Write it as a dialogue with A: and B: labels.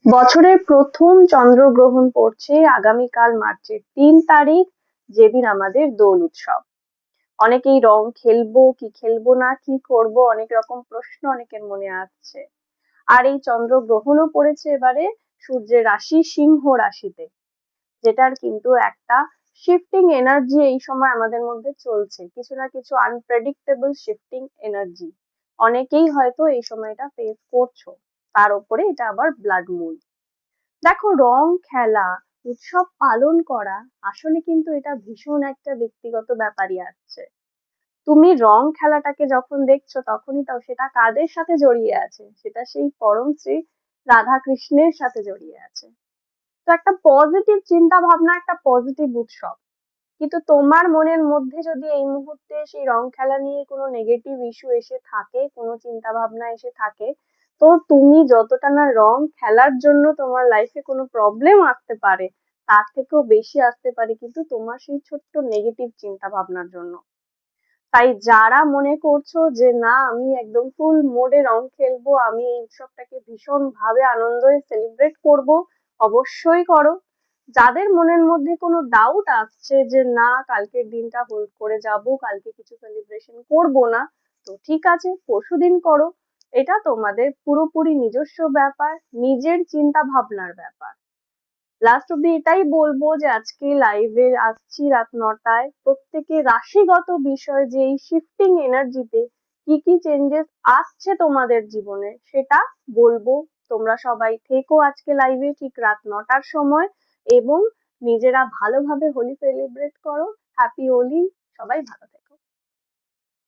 A: বছরের প্রথম চন্দ্রগ্রহণ পড়ছে আগামীকাল মার্চের 3 তারিখ, যেদিন আমাদের দোল উৎসব। অনেকেই রং খেলবো কি খেলবো না, কি করব, অনেক রকম প্রশ্ন অনেকের মনে আসছে। আর এই চন্দ্রগ্রহণও পড়েছে এবারে সূর্যের রাশি সিংহ রাশিতে, যেটার কিন্তু একটা শিফটিং এনার্জি এই সময় আমাদের মধ্যে চলছে, কিছু না কিছু আনপ্রেডিক্টেবল শিফটিং এনার্জি। অনেকেই হয়তো এই সময়টা ফেস করছো। তার উপরে এটা আবার ব্লাড মুন। দেখো, রং খেলা, উৎসব পালন করা আসলে কিন্তু এটা ভীষণ একটা ব্যক্তিগত ব্যাপারই আছে। তুমি রং খেলাটাকে যখন দেখছো তখনই তো সেটা কাদের সাথে জড়িয়ে আছে, সেটা সেই পরম শ্রী রাধা কৃষ্ণের সাথে জড়িয়ে আছে। তো একটা পজিটিভ চিন্তা ভাবনা, একটা পজিটিভ উৎসব। কিন্তু তোমার মনের মধ্যে যদি এই মুহূর্তে সেই রং খেলা নিয়ে কোনো নেগেটিভ ইস্যু এসে থাকে, কোনো চিন্তা ভাবনা এসে থাকে, তো তুমি যতটা না রং খেলার জন্য তোমার লাইফে কোনো প্রবলেম আসতে পারে, তার থেকেও বেশি আসতে পারে কিন্তু তোমার সেই ছোট্ট নেগেটিভ চিন্তা ভাবনার জন্য। তাই যারা মনে করছো যে না, আমি একদম ফুল মোডে রং খেলবো, আমি এই উৎসবটাকে ভীষণ ভাবে আনন্দে সেলিব্রেট করব, অবশ্যই করো। যাদের মনের মধ্যে কোনো ডাউট আসছে যে না, কালকের দিনটা হোল্ড করে যাব, কালকে কিছু সেলিব্রেশন করব না, তো ঠিক আছে, পরশুদিন করো। এটা তোমাদের পুরোপুরি নিজস্ব ব্যাপার, নিজের চিন্তা ভাবনার ব্যাপার। লাস্ট অব্দি এটাই বলবো যে আজকে লাইভে আসছি রাত 9টায়, প্রত্যেকে রাশিগত বিষয় যে এই শিফটিং এনার্জিতে কি কি চেঞ্জেস আসছে তোমাদের জীবনে সেটা বলবো। তোমরা সবাই থেকো আজকে লাইভে ঠিক রাত 9টার সময়, এবং নিজেরা ভালোভাবে হোলি সেলিব্রেট করো। হ্যাপি হোলি, সবাই ভালো থেকো।